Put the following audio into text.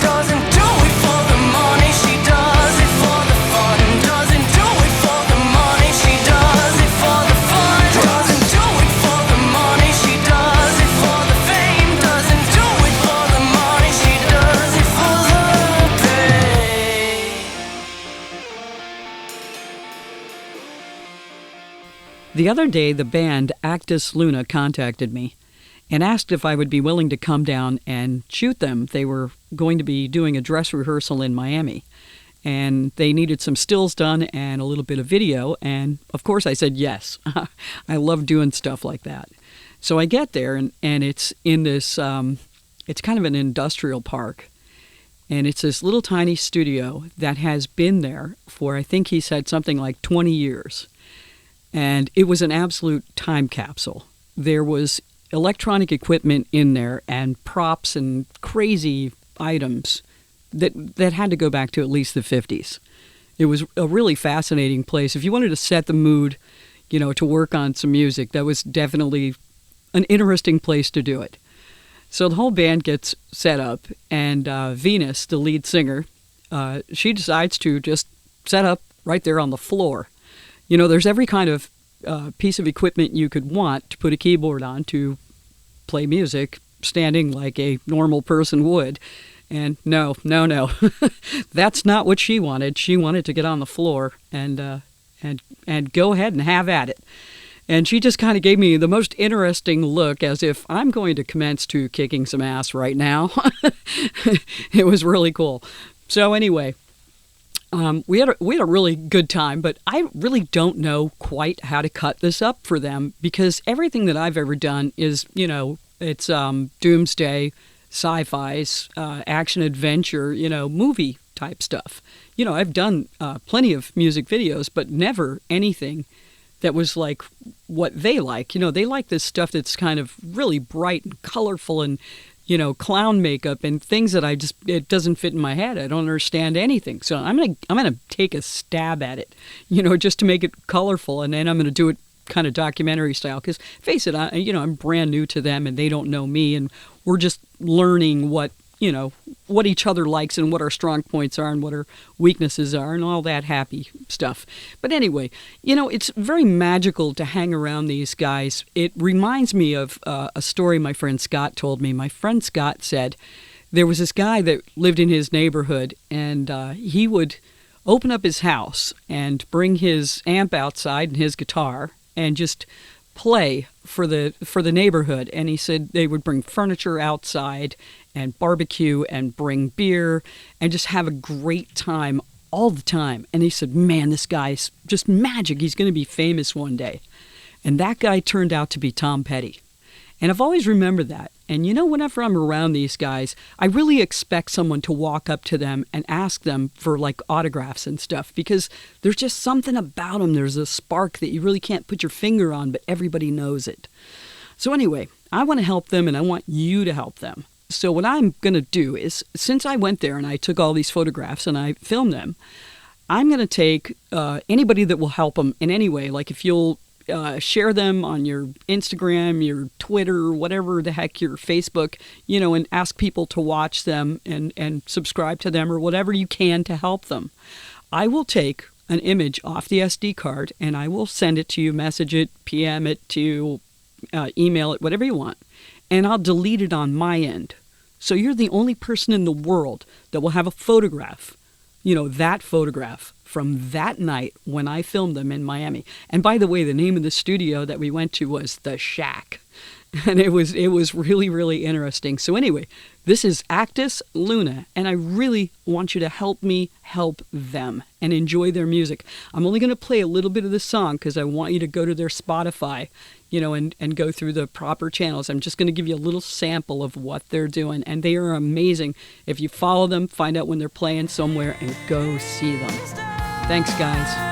Doesn't do it for the money, she does it for the fun. Doesn't do it for the money, she does it for the fun. Doesn't do it for the money, she does it for the fame. Doesn't do it for the money, she does it for the pay. The other day, the band Aktas Luna contacted me and asked if I would be willing to come down and shoot them. They were going to be doing a dress rehearsal in Miami, and they needed some stills done and a little bit of video, and of course I said yes. I love doing stuff like that. So I get there, and it's in this, it's kind of an industrial park, and it's this little tiny studio that has been there for, I think he said, something like 20 years. And it was an absolute time capsule. There was electronic equipment in there and props and crazy items that had to go back to at least the 50s. It was a really fascinating place. If you wanted to set the mood, to work on some music, that was definitely an interesting place to do it. So the whole band gets set up, and Venus, the lead singer, she decides to just set up right there on the floor. There's every kind of piece of equipment you could want to put a keyboard on to play music standing like a normal person would. And no. That's not what she wanted. She wanted to get on the floor and go ahead and have at it. And she just kind of gave me the most interesting look, as if I'm going to commence to kicking some ass right now. It was really cool. So anyway, we had a really good time, but I really don't know quite how to cut this up for them, because everything that I've ever done is, it's doomsday, sci-fi's, action adventure, movie type stuff. I've done plenty of music videos, but never anything that was like what they like. They like this stuff that's kind of really bright and colorful and clown makeup and things that it doesn't fit in my head. I don't understand anything. So I'm gonna take a stab at it, just to make it colorful, and then I'm gonna do it kind of documentary style. Because face it, I'm brand new to them, and they don't know me, and we're just learning what each other likes and what our strong points are and what our weaknesses are and all that happy stuff. But anyway, it's very magical to hang around these guys. It reminds me of a story my friend Scott told me. My friend Scott said there was this guy that lived in his neighborhood, and he would open up his house and bring his amp outside and his guitar and just play for the neighborhood. And he said they would bring furniture outside and barbecue and bring beer and just have a great time all the time. And he said, man, this guy's just magic. He's going to be famous one day. And that guy turned out to be Tom Petty. And I've always remembered that. And whenever I'm around these guys, I really expect someone to walk up to them and ask them for like autographs and stuff, because there's just something about them. There's a spark that you really can't put your finger on, but everybody knows it. So anyway, I want to help them, and I want you to help them. So what I'm going to do is, since I went there and I took all these photographs and I filmed them, I'm going to take anybody that will help them in any way. Like if you'll share them on your Instagram, your Twitter, whatever the heck, your Facebook, and ask people to watch them and subscribe to them or whatever you can to help them. I will take an image off the SD card and I will send it to you, message it, PM it to you, email it, whatever you want. And I'll delete it on my end. So you're the only person in the world that will have a photograph, that photograph from that night when I filmed them in Miami. And by the way, the name of the studio that we went to was The Shack. And it was really, really interesting. So anyway, this is Aktas Luna, and I really want you to help me help them and enjoy their music. I'm only going to play a little bit of the song because I want you to go to their Spotify, and go through the proper channels. I'm just going to give you a little sample of what they're doing, and they are amazing. If you follow them, find out when they're playing somewhere, and go see them. Thanks, guys.